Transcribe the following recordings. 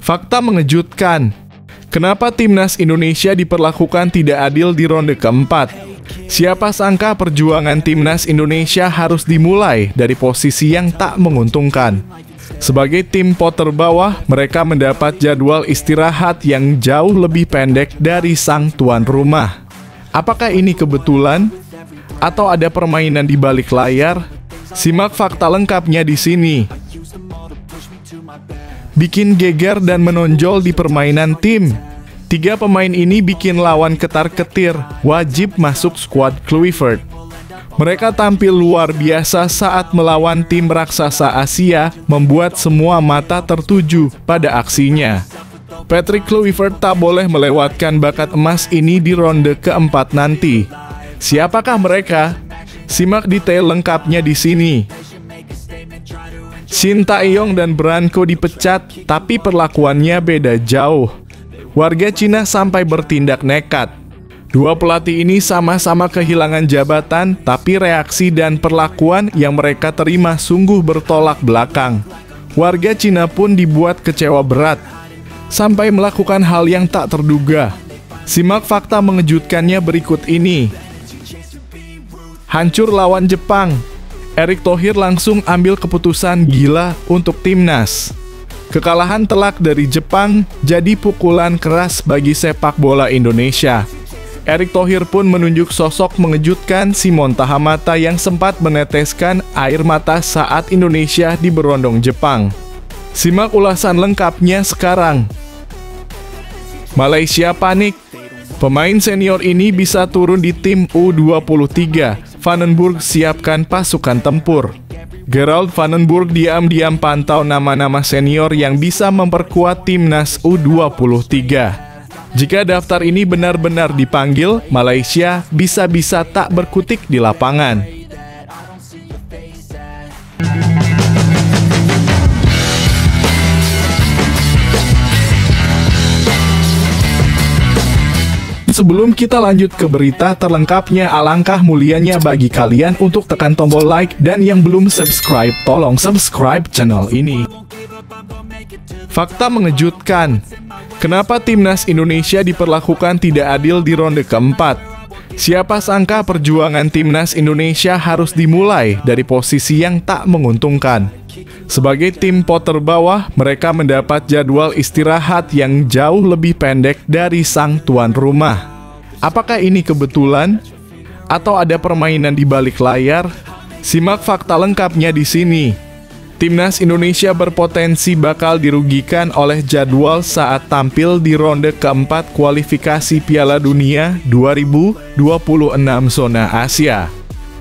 Fakta mengejutkan. Kenapa timnas Indonesia diperlakukan tidak adil di ronde keempat? Siapa sangka perjuangan timnas Indonesia harus dimulai dari posisi yang tak menguntungkan. Sebagai tim pot terbawah, mereka mendapat jadwal istirahat yang jauh lebih pendek dari sang tuan rumah. Apakah ini kebetulan? Atau ada permainan di balik layar? Simak fakta lengkapnya di sini. Bikin geger dan menonjol di permainan tim. 3 pemain ini bikin lawan ketar-ketir, wajib masuk skuad Kluivert. Mereka tampil luar biasa saat melawan tim raksasa Asia, membuat semua mata tertuju pada aksinya. Patrick Kluivert tak boleh melewatkan bakat emas ini di ronde keempat nanti. Siapakah mereka? Simak detail lengkapnya di sini. Shin Taeyong dan Branko dipecat, tapi perlakuannya beda jauh. Warga Cina sampai bertindak nekat. 2 pelatih ini sama-sama kehilangan jabatan, tapi reaksi dan perlakuan yang mereka terima sungguh bertolak belakang. Warga Cina pun dibuat kecewa berat, sampai melakukan hal yang tak terduga. Simak fakta mengejutkannya berikut ini. Hancur lawan Jepang. Erick Thohir langsung ambil keputusan gila untuk timnas. Kekalahan telak dari Jepang jadi pukulan keras bagi sepak bola Indonesia. Erick Thohir pun menunjuk sosok mengejutkan Simon Tahamata yang sempat meneteskan air mata saat Indonesia diberondong Jepang. Simak ulasan lengkapnya sekarang. Malaysia panik. Pemain senior ini bisa turun di tim U23. Vandenburg siapkan pasukan tempur. Gerald Vandenburg diam-diam pantau nama-nama senior yang bisa memperkuat timnas U23. Jika daftar ini benar-benar dipanggil, Malaysia bisa-bisa tak berkutik di lapangan. Sebelum kita lanjut ke berita terlengkapnya, alangkah mulianya bagi kalian untuk tekan tombol like, dan yang belum subscribe, tolong subscribe channel ini. Fakta mengejutkan. Kenapa timnas Indonesia diperlakukan tidak adil di ronde keempat? Siapa sangka perjuangan timnas Indonesia harus dimulai dari posisi yang tak menguntungkan. Sebagai tim pot terbawah, mereka mendapat jadwal istirahat yang jauh lebih pendek dari sang tuan rumah. Apakah ini kebetulan? Atau ada permainan di balik layar? Simak fakta lengkapnya di sini. Timnas Indonesia berpotensi bakal dirugikan oleh jadwal saat tampil di ronde keempat kualifikasi Piala Dunia 2026 zona Asia.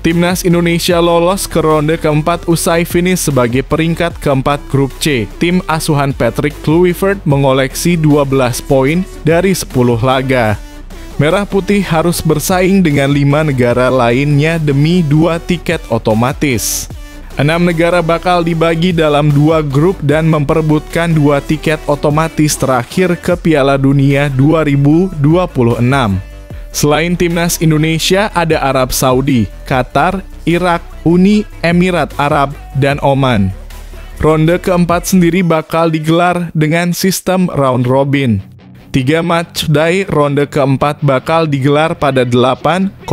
Timnas Indonesia lolos ke ronde keempat usai finish sebagai peringkat keempat grup C. Tim asuhan Patrick Kluivert mengoleksi 12 poin dari 10 laga. Merah Putih harus bersaing dengan 5 negara lainnya demi 2 tiket otomatis. 6 negara bakal dibagi dalam 2 grup dan memperebutkan 2 tiket otomatis terakhir ke Piala Dunia 2026. Selain timnas Indonesia, ada Arab Saudi, Qatar, Irak, Uni Emirat Arab, dan Oman. Ronde keempat sendiri bakal digelar dengan sistem round robin. 3 matchday ronde keempat bakal digelar pada 8,11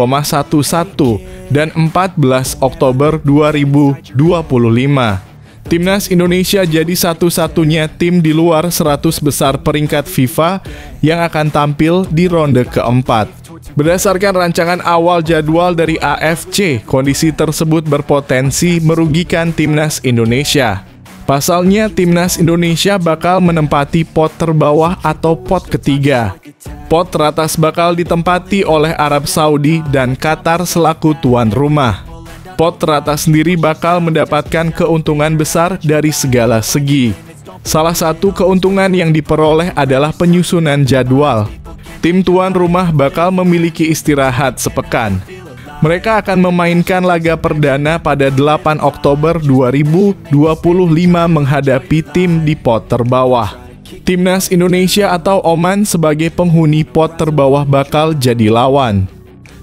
dan 14 Oktober 2025. Timnas Indonesia jadi satu-satunya tim di luar 100 besar peringkat FIFA yang akan tampil di ronde keempat. Berdasarkan rancangan awal jadwal dari AFC, kondisi tersebut berpotensi merugikan timnas Indonesia. Pasalnya, timnas Indonesia bakal menempati pot terbawah atau pot ketiga. Pot teratas bakal ditempati oleh Arab Saudi dan Qatar selaku tuan rumah. Pot teratas sendiri bakal mendapatkan keuntungan besar dari segala segi. Salah satu keuntungan yang diperoleh adalah penyusunan jadwal. Tim tuan rumah bakal memiliki istirahat sepekan. Mereka akan memainkan laga perdana pada 8 Oktober 2025 menghadapi tim di pot terbawah. Timnas Indonesia atau Oman sebagai penghuni pot terbawah bakal jadi lawan.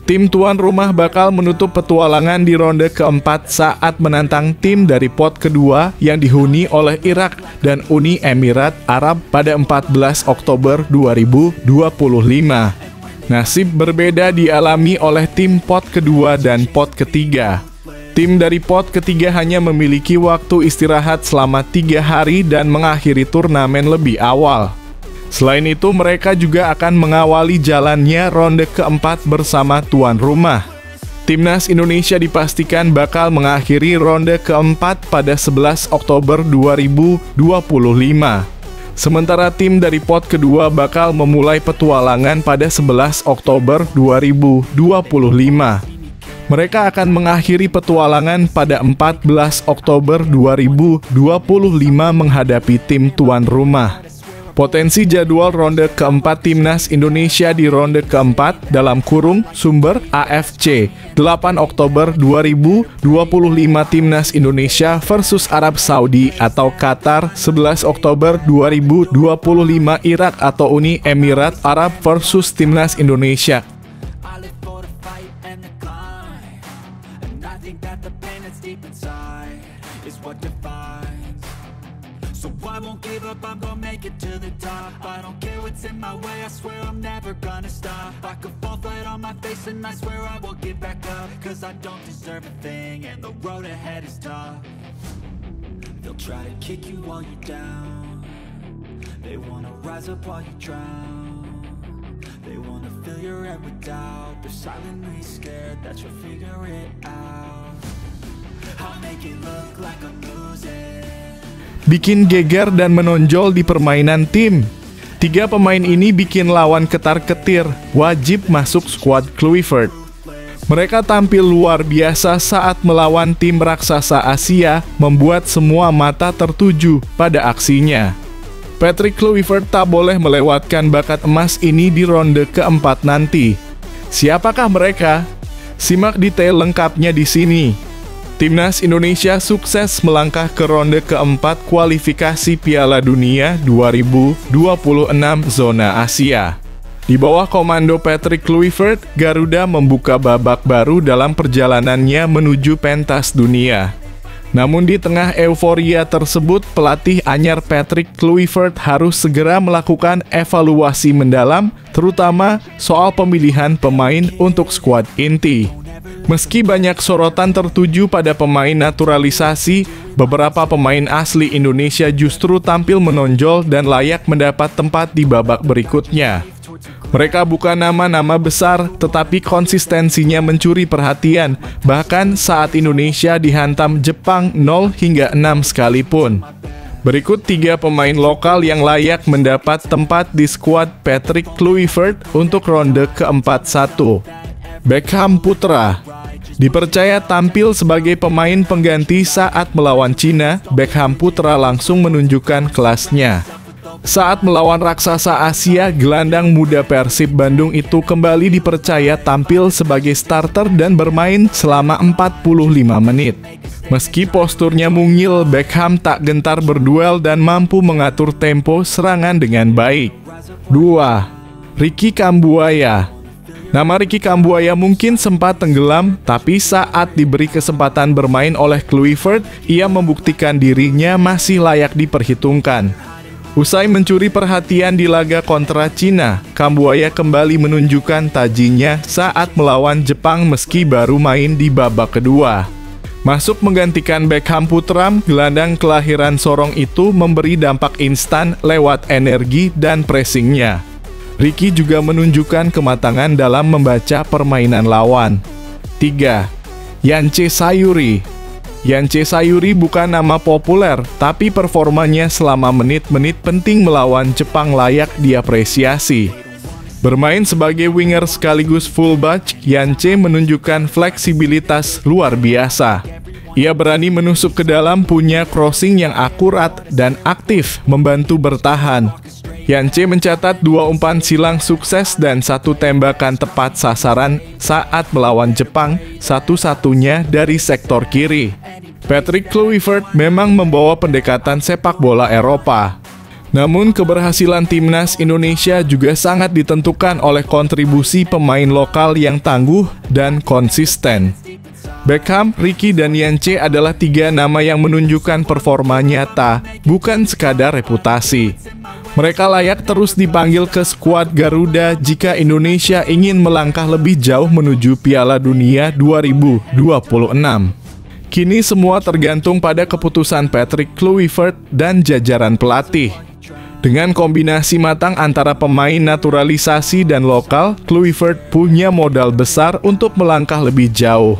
Tim tuan rumah bakal menutup petualangan di ronde keempat saat menantang tim dari pot kedua yang dihuni oleh Irak dan Uni Emirat Arab pada 14 Oktober 2025. Nasib berbeda dialami oleh tim pot kedua dan pot ketiga. Tim dari pot ketiga hanya memiliki waktu istirahat selama 3 hari dan mengakhiri turnamen lebih awal. Selain itu, mereka juga akan mengawali jalannya ronde keempat bersama tuan rumah. Timnas Indonesia dipastikan bakal mengakhiri ronde keempat pada 11 Oktober 2025. Sementara tim dari pot kedua bakal memulai petualangan pada 11 Oktober 2025. Mereka akan mengakhiri petualangan pada 14 Oktober 2025 menghadapi tim tuan rumah. Potensi jadwal ronde keempat Timnas Indonesia di ronde keempat dalam kurung sumber AFC 8 Oktober 2025 Timnas Indonesia versus Arab Saudi atau Qatar, 11 Oktober 2025 Irak atau Uni Emirat Arab versus Timnas Indonesia. So I won't give up, I'm gonna make it to the top. I don't care what's in my way, I swear I'm never gonna stop. I could fall flat on my face and I swear I will get back up. Cause I don't deserve a thing and the road ahead is tough. They'll try to kick you while you're down. They wanna rise up while you drown. They wanna fill your head with doubt. They're silently scared that you'll figure it out. I'll make it look like I'm losing. Bikin geger dan menonjol di permainan tim. 3 pemain ini bikin lawan ketar-ketir, wajib masuk skuad Kluivert. Mereka tampil luar biasa saat melawan tim raksasa Asia, membuat semua mata tertuju pada aksinya. Patrick Kluivert tak boleh melewatkan bakat emas ini di ronde keempat nanti. Siapakah mereka? Simak detail lengkapnya di sini. Timnas Indonesia sukses melangkah ke ronde keempat kualifikasi Piala Dunia 2026 zona Asia. Di bawah komando Patrick Kluivert, Garuda membuka babak baru dalam perjalanannya menuju pentas dunia. Namun di tengah euforia tersebut, pelatih anyar Patrick Kluivert harus segera melakukan evaluasi mendalam, terutama soal pemilihan pemain untuk skuad inti. Meski banyak sorotan tertuju pada pemain naturalisasi, beberapa pemain asli Indonesia justru tampil menonjol dan layak mendapat tempat di babak berikutnya. Mereka bukan nama-nama besar, tetapi konsistensinya mencuri perhatian, bahkan saat Indonesia dihantam Jepang 0-6 sekalipun. Berikut 3 pemain lokal yang layak mendapat tempat di skuad Patrick Kluivert untuk ronde keempat. 1. Beckham Putra. Dipercaya tampil sebagai pemain pengganti saat melawan Cina, Beckham Putra langsung menunjukkan kelasnya. Saat melawan raksasa Asia, gelandang muda Persib Bandung itu kembali dipercaya tampil sebagai starter dan bermain selama 45 menit. Meski posturnya mungil, Beckham tak gentar berduel dan mampu mengatur tempo serangan dengan baik. 2. Ricky Kambuaya. Nama Ricky Kambuaya mungkin sempat tenggelam, tapi saat diberi kesempatan bermain oleh Kluivert, ia membuktikan dirinya masih layak diperhitungkan. Usai mencuri perhatian di laga kontra Cina, Kambuaya kembali menunjukkan tajinya saat melawan Jepang meski baru main di babak kedua. Masuk menggantikan Beckham Putra, gelandang kelahiran Sorong itu memberi dampak instan lewat energi dan pressingnya. Ricky juga menunjukkan kematangan dalam membaca permainan lawan. 3. Yance Sayuri. Yance Sayuri bukan nama populer, tapi performanya selama menit-menit penting melawan Jepang layak diapresiasi. Bermain sebagai winger sekaligus fullback, Yance menunjukkan fleksibilitas luar biasa. Ia berani menusuk ke dalam, punya crossing yang akurat dan aktif membantu bertahan. Yance mencatat 2 umpan silang sukses dan 1 tembakan tepat sasaran saat melawan Jepang, satu-satunya dari sektor kiri. Patrick Kluivert memang membawa pendekatan sepak bola Eropa. Namun keberhasilan timnas Indonesia juga sangat ditentukan oleh kontribusi pemain lokal yang tangguh dan konsisten. Beckham, Ricky, dan Yance adalah 3 nama yang menunjukkan performa nyata, bukan sekadar reputasi. Mereka layak terus dipanggil ke skuad Garuda jika Indonesia ingin melangkah lebih jauh menuju Piala Dunia 2026. Kini semua tergantung pada keputusan Patrick Kluivert dan jajaran pelatih. Dengan kombinasi matang antara pemain naturalisasi dan lokal, Kluivert punya modal besar untuk melangkah lebih jauh.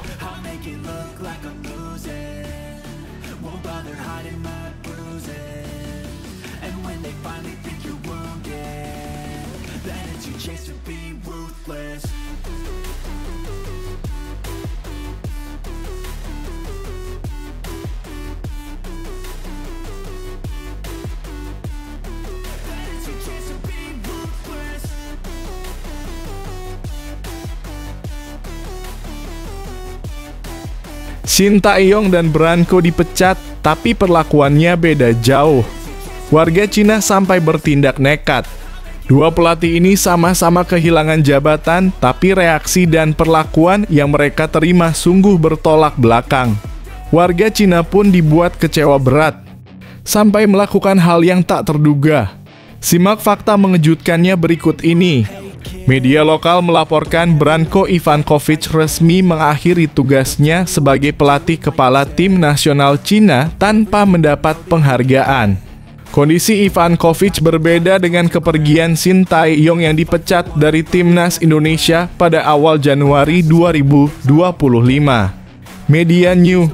Shin Tae-yong dan Branko dipecat, tapi perlakuannya beda jauh. Warga Cina sampai bertindak nekat. Dua pelatih ini sama-sama kehilangan jabatan, tapi reaksi dan perlakuan yang mereka terima sungguh bertolak belakang. Warga Cina pun dibuat kecewa berat, sampai melakukan hal yang tak terduga. Simak fakta mengejutkannya berikut ini. Media lokal melaporkan Branko Ivankovic resmi mengakhiri tugasnya sebagai pelatih kepala tim nasional Cina tanpa mendapat penghargaan. Kondisi Ivankovic berbeda dengan kepergian Shin Tae-yong yang dipecat dari timnas Indonesia pada awal Januari 2025. Media New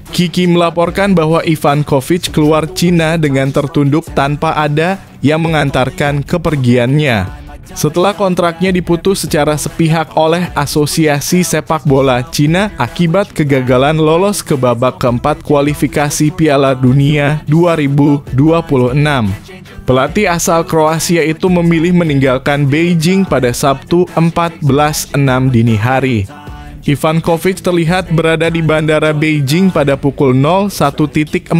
Kiki melaporkan bahwa Ivankovic keluar Cina dengan tertunduk tanpa ada yang mengantarkan kepergiannya. Setelah kontraknya diputus secara sepihak oleh Asosiasi Sepak Bola Cina akibat kegagalan lolos ke babak keempat kualifikasi Piala Dunia 2026. Pelatih asal Kroasia itu memilih meninggalkan Beijing pada Sabtu 14/6 dini hari. Ivankovic terlihat berada di Bandara Beijing pada pukul 01.45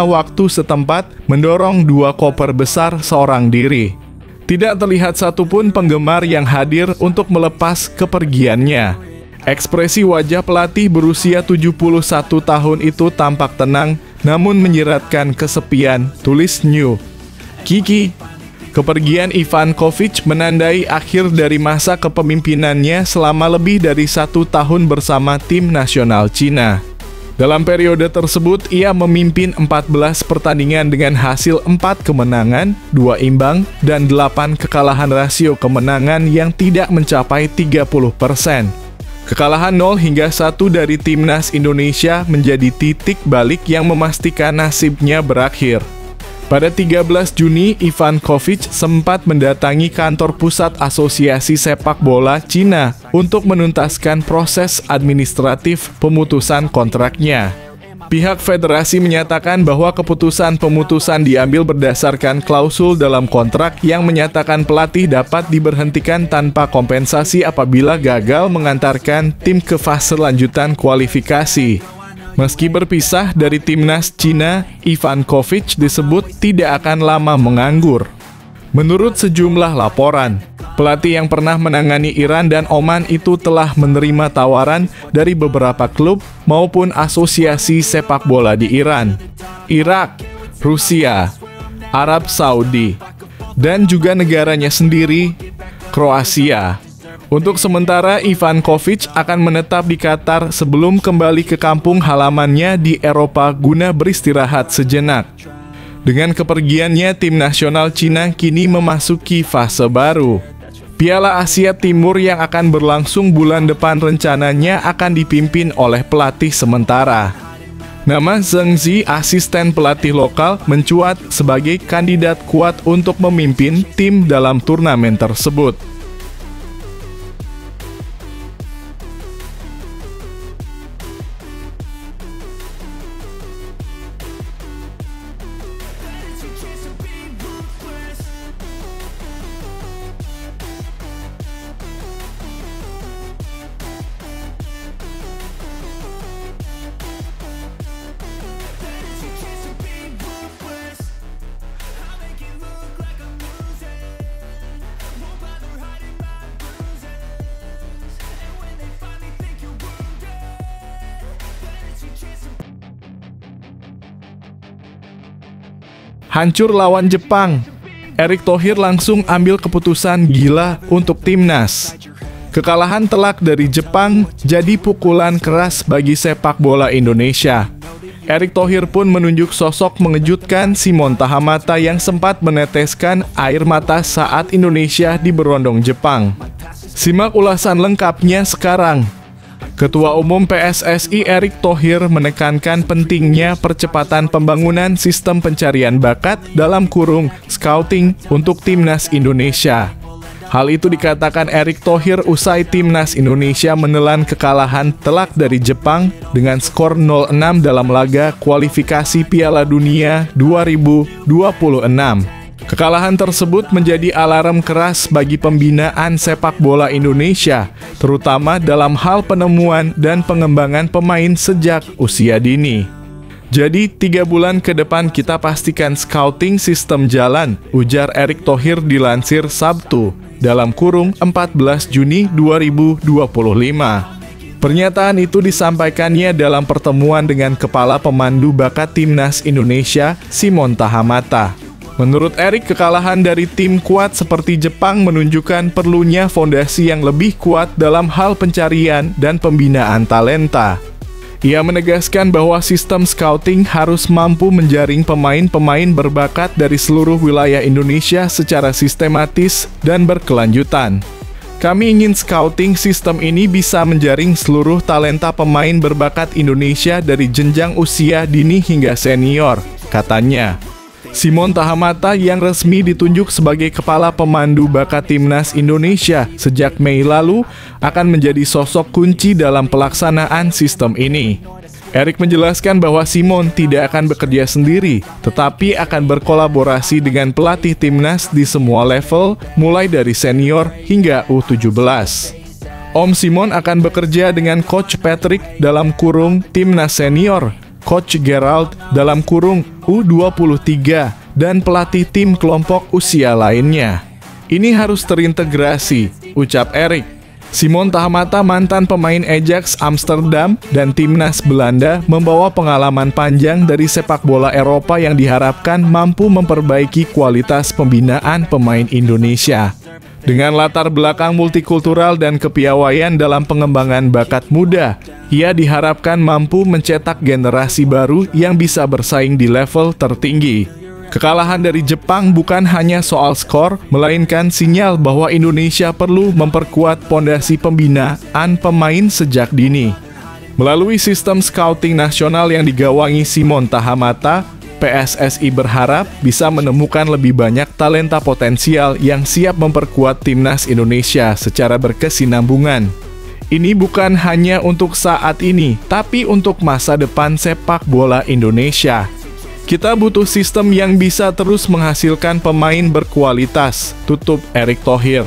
waktu setempat, mendorong 2 koper besar seorang diri. Tidak terlihat satupun penggemar yang hadir untuk melepas kepergiannya. Ekspresi wajah pelatih berusia 71 tahun itu tampak tenang, namun menyiratkan kesepian, tulis New Kiki. Kepergian Ivankovic menandai akhir dari masa kepemimpinannya selama lebih dari 1 tahun bersama tim nasional Cina. Dalam periode tersebut, ia memimpin 14 pertandingan dengan hasil 4 kemenangan, 2 imbang, dan 8 kekalahan. Rasio kemenangan yang tidak mencapai 30%. Kekalahan 0-1 dari timnas Indonesia menjadi titik balik yang memastikan nasibnya berakhir. Pada 13 Juni, Ivankovic sempat mendatangi kantor pusat Asosiasi Sepak Bola Cina untuk menuntaskan proses administratif pemutusan kontraknya. Pihak federasi menyatakan bahwa keputusan pemutusan diambil berdasarkan klausul dalam kontrak yang menyatakan pelatih dapat diberhentikan tanpa kompensasi apabila gagal mengantarkan tim ke fase lanjutan kualifikasi. Meski berpisah dari timnas Cina, Ivankovic disebut tidak akan lama menganggur. Menurut sejumlah laporan, pelatih yang pernah menangani Iran dan Oman itu telah menerima tawaran dari beberapa klub maupun asosiasi sepak bola di Iran, Irak, Rusia, Arab Saudi, dan juga negaranya sendiri, Kroasia. Untuk sementara, Ivankovic akan menetap di Qatar sebelum kembali ke kampung halamannya di Eropa guna beristirahat sejenak. Dengan kepergiannya, tim nasional Cina kini memasuki fase baru. Piala Asia Timur yang akan berlangsung bulan depan rencananya akan dipimpin oleh pelatih sementara. Nama Zheng Zi, asisten pelatih lokal, mencuat sebagai kandidat kuat untuk memimpin tim dalam turnamen tersebut. Hancur lawan Jepang. Erick Thohir langsung ambil keputusan gila untuk timnas. Kekalahan telak dari Jepang jadi pukulan keras bagi sepak bola Indonesia. Erick Thohir pun menunjuk sosok mengejutkan Simon Tahamata yang sempat meneteskan air mata saat Indonesia diberondong Jepang. Simak ulasan lengkapnya sekarang. Ketua Umum PSSI Erick Thohir menekankan pentingnya percepatan pembangunan sistem pencarian bakat dalam kurung scouting untuk timnas Indonesia. Hal itu dikatakan Erick Thohir usai timnas Indonesia menelan kekalahan telak dari Jepang dengan skor 0-6 dalam laga kualifikasi Piala Dunia 2026. Kekalahan tersebut menjadi alarm keras bagi pembinaan sepak bola Indonesia, terutama dalam hal penemuan dan pengembangan pemain sejak usia dini. Jadi 3 bulan ke depan kita pastikan scouting sistem jalan, ujar Erick Thohir dilansir Sabtu, dalam kurung 14 Juni 2025. Pernyataan itu disampaikannya dalam pertemuan dengan Kepala Pemandu Bakat Timnas Indonesia, Simon Tahamata. Menurut Erick, kekalahan dari tim kuat seperti Jepang menunjukkan perlunya fondasi yang lebih kuat dalam hal pencarian dan pembinaan talenta. Ia menegaskan bahwa sistem scouting harus mampu menjaring pemain-pemain berbakat dari seluruh wilayah Indonesia secara sistematis dan berkelanjutan. Kami ingin scouting sistem ini bisa menjaring seluruh talenta pemain berbakat Indonesia dari jenjang usia dini hingga senior, katanya. Simon Tahamata yang resmi ditunjuk sebagai Kepala Pemandu Bakat Timnas Indonesia sejak Mei lalu akan menjadi sosok kunci dalam pelaksanaan sistem ini. Erick menjelaskan bahwa Simon tidak akan bekerja sendiri, tetapi akan berkolaborasi dengan pelatih timnas di semua level, mulai dari senior hingga U17. Om Simon akan bekerja dengan Coach Patrick dalam kurung timnas senior, Coach Gerald dalam kurung U23, dan pelatih tim kelompok usia lainnya. Ini harus terintegrasi, ucap Erick. Simon Tahamata, mantan pemain Ajax Amsterdam dan timnas Belanda, membawa pengalaman panjang dari sepak bola Eropa yang diharapkan mampu memperbaiki kualitas pembinaan pemain Indonesia. Dengan latar belakang multikultural dan kepiawaian dalam pengembangan bakat muda, ia diharapkan mampu mencetak generasi baru yang bisa bersaing di level tertinggi. Kekalahan dari Jepang bukan hanya soal skor, melainkan sinyal bahwa Indonesia perlu memperkuat pondasi pembinaan pemain sejak dini. Melalui sistem scouting nasional yang digawangi Simon Tahamata, PSSI berharap bisa menemukan lebih banyak talenta potensial yang siap memperkuat timnas Indonesia secara berkesinambungan. Ini bukan hanya untuk saat ini, tapi untuk masa depan sepak bola Indonesia. Kita butuh sistem yang bisa terus menghasilkan pemain berkualitas, tutup Erick Thohir.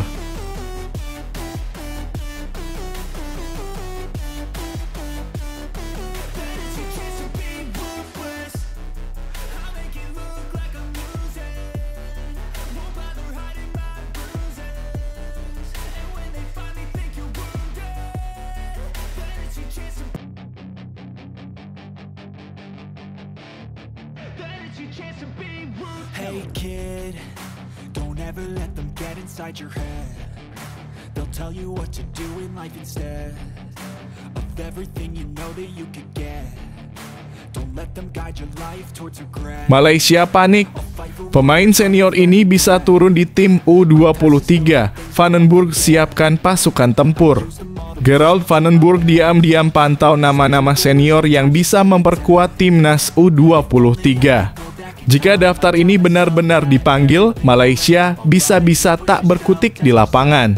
Hey kid, don't ever let them get inside your head. They'll tell you what to do in life instead of everything you know that you could get. Don't let them guide your life towards regret. Malaysia panik. Pemain senior ini bisa turun di tim U23. Vandenburg siapkan pasukan tempur. Gerald Vandenburg diam-diam pantau nama-nama senior yang bisa memperkuat timnas U23. Jika daftar ini benar-benar dipanggil, Malaysia bisa-bisa tak berkutik di lapangan.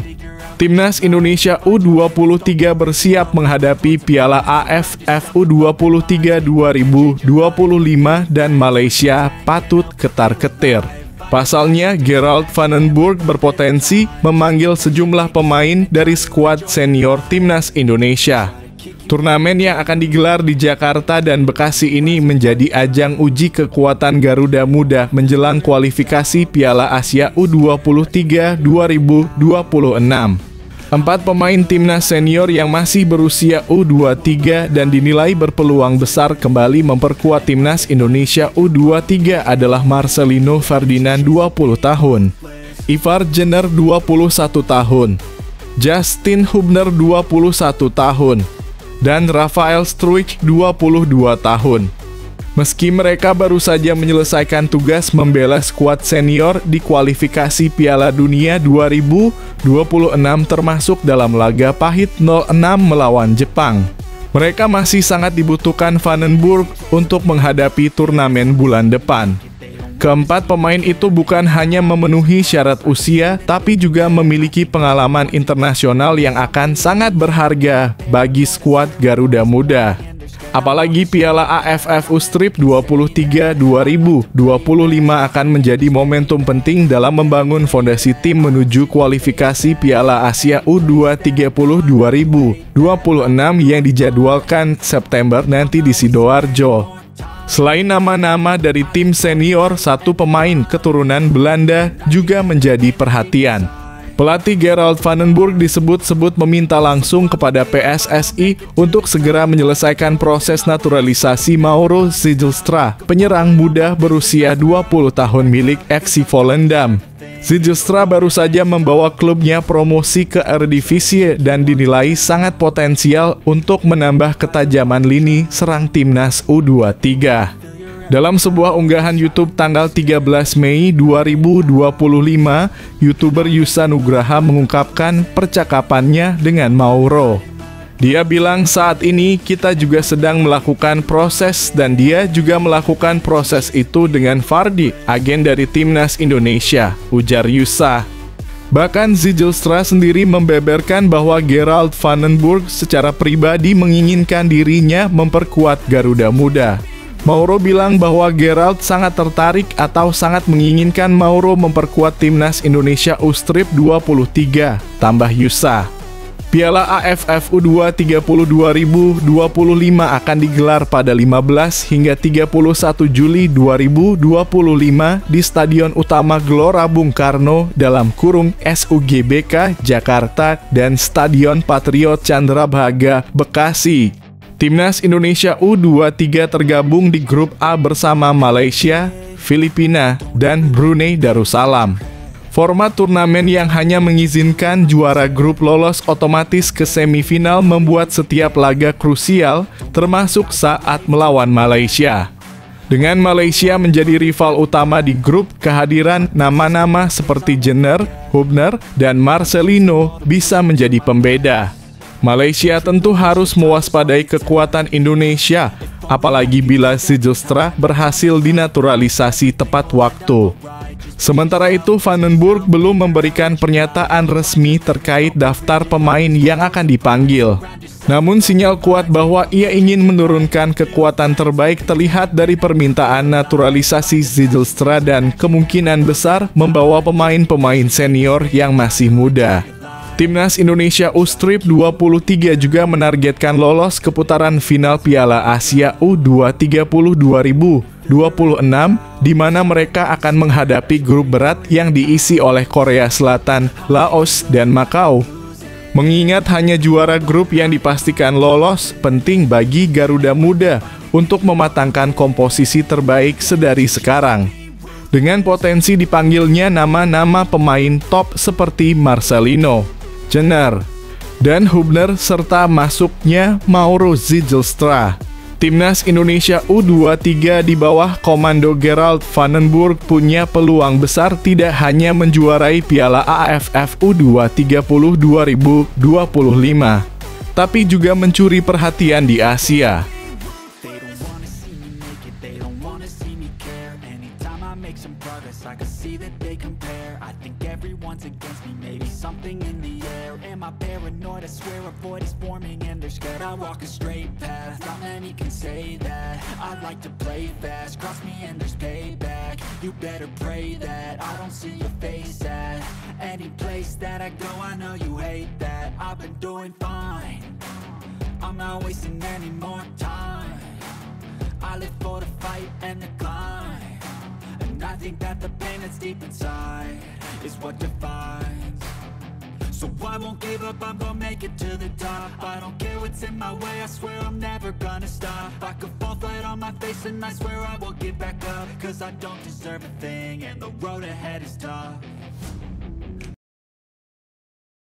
Timnas Indonesia U23 bersiap menghadapi Piala AFF U23 2025 dan Malaysia patut ketar-ketir. Pasalnya, Gerald Vandenburg berpotensi memanggil sejumlah pemain dari skuad senior Timnas Indonesia. Turnamen yang akan digelar di Jakarta dan Bekasi ini menjadi ajang uji kekuatan Garuda Muda menjelang kualifikasi Piala Asia U23 2026. 4 pemain timnas senior yang masih berusia U23 dan dinilai berpeluang besar kembali memperkuat timnas Indonesia U23 adalah Marcelino Ferdinand 20 tahun, Ivar Jenner 21 tahun, Justin Hubner 21 tahun, dan Rafael Struijk 22 tahun. Meski mereka baru saja menyelesaikan tugas membela skuad senior di kualifikasi Piala Dunia 2026 termasuk dalam laga pahit 0-6 melawan Jepang, mereka masih sangat dibutuhkan Vandenburg untuk menghadapi turnamen bulan depan. Keempat pemain itu bukan hanya memenuhi syarat usia, tapi juga memiliki pengalaman internasional yang akan sangat berharga bagi skuad Garuda Muda. Apalagi Piala AFF U-Strip 23 2025 akan menjadi momentum penting dalam membangun fondasi tim menuju kualifikasi Piala Asia U2030 2026 yang dijadwalkan September nanti di Sidoarjo. Selain nama-nama dari tim senior, 1 pemain keturunan Belanda juga menjadi perhatian. Pelatih Gerald Vandenburg disebut-sebut meminta langsung kepada PSSI untuk segera menyelesaikan proses naturalisasi Mauro Zijlstra, penyerang muda berusia 20 tahun milik FC Volendam. Zijlstra baru saja membawa klubnya promosi ke Eredivisie dan dinilai sangat potensial untuk menambah ketajaman lini serang timnas U23. Dalam sebuah unggahan YouTube tanggal 13 Mei 2025, YouTuber Yusa Nugraha mengungkapkan percakapannya dengan Mauro. Dia bilang, "Saat ini kita juga sedang melakukan proses dan dia juga melakukan proses itu dengan Fardi, agen dari Timnas Indonesia," ujar Yusa. Bahkan Zijlstra sendiri membeberkan bahwa Gerald Vandenburg secara pribadi menginginkan dirinya memperkuat Garuda Muda. Mauro bilang bahwa Gerald sangat tertarik atau sangat menginginkan Mauro memperkuat timnas Indonesia U-Strip 23, tambah Yusa. Piala AFF U2030 2025 akan digelar pada 15 hingga 31 Juli 2025 di Stadion Utama Gelora Bung Karno (SUGBK) Jakarta dan Stadion Patriot Candrabaga Bekasi. Timnas Indonesia U23 tergabung di grup A bersama Malaysia, Filipina, dan Brunei Darussalam. Format turnamen yang hanya mengizinkan juara grup lolos otomatis ke semifinal membuat setiap laga krusial, termasuk saat melawan Malaysia. Dengan Malaysia menjadi rival utama di grup, kehadiran nama-nama seperti Jenner, Hubner, dan Marcelino bisa menjadi pembeda. Malaysia tentu harus mewaspadai kekuatan Indonesia, apalagi bila Zijlstra berhasil dinaturalisasi tepat waktu. Sementara itu, Vandenburg belum memberikan pernyataan resmi terkait daftar pemain yang akan dipanggil. Namun sinyal kuat bahwa ia ingin menurunkan kekuatan terbaik terlihat dari permintaan naturalisasi Zijlstra dan kemungkinan besar membawa pemain-pemain senior yang masih muda. Timnas Indonesia U-Strip 23 juga menargetkan lolos ke putaran final Piala Asia U2030 2026, di mana mereka akan menghadapi grup berat yang diisi oleh Korea Selatan, Laos, dan Makau. Mengingat hanya juara grup yang dipastikan lolos, penting bagi Garuda Muda untuk mematangkan komposisi terbaik sedari sekarang. Dengan potensi dipanggilnya nama-nama pemain top seperti Marcelino, Jenner, dan Hubner serta masuknya Mauro Zijlstra. Timnas Indonesia U23 di bawah komando Gerald Vandenburg punya peluang besar tidak hanya menjuarai Piala AFF U2030 2025, tapi juga mencuri perhatian di Asia. Paranoid, I swear a void is forming and they're scared I walk a straight path, not many can say that I like to play fast, cross me and there's payback. You better pray that I don't see your face at any place that I go, I know you hate that. I've been doing fine, I'm not wasting any more time. I live for the fight and the climb, and I think that the pain that's deep inside is what defines. So I won't give up, I'm gonna make it to the top. I don't care what's in my way, I swear I'm never gonna stop. I could fall flat on my face and I swear I will get back up. Cause I don't deserve a thing and the road ahead is tough.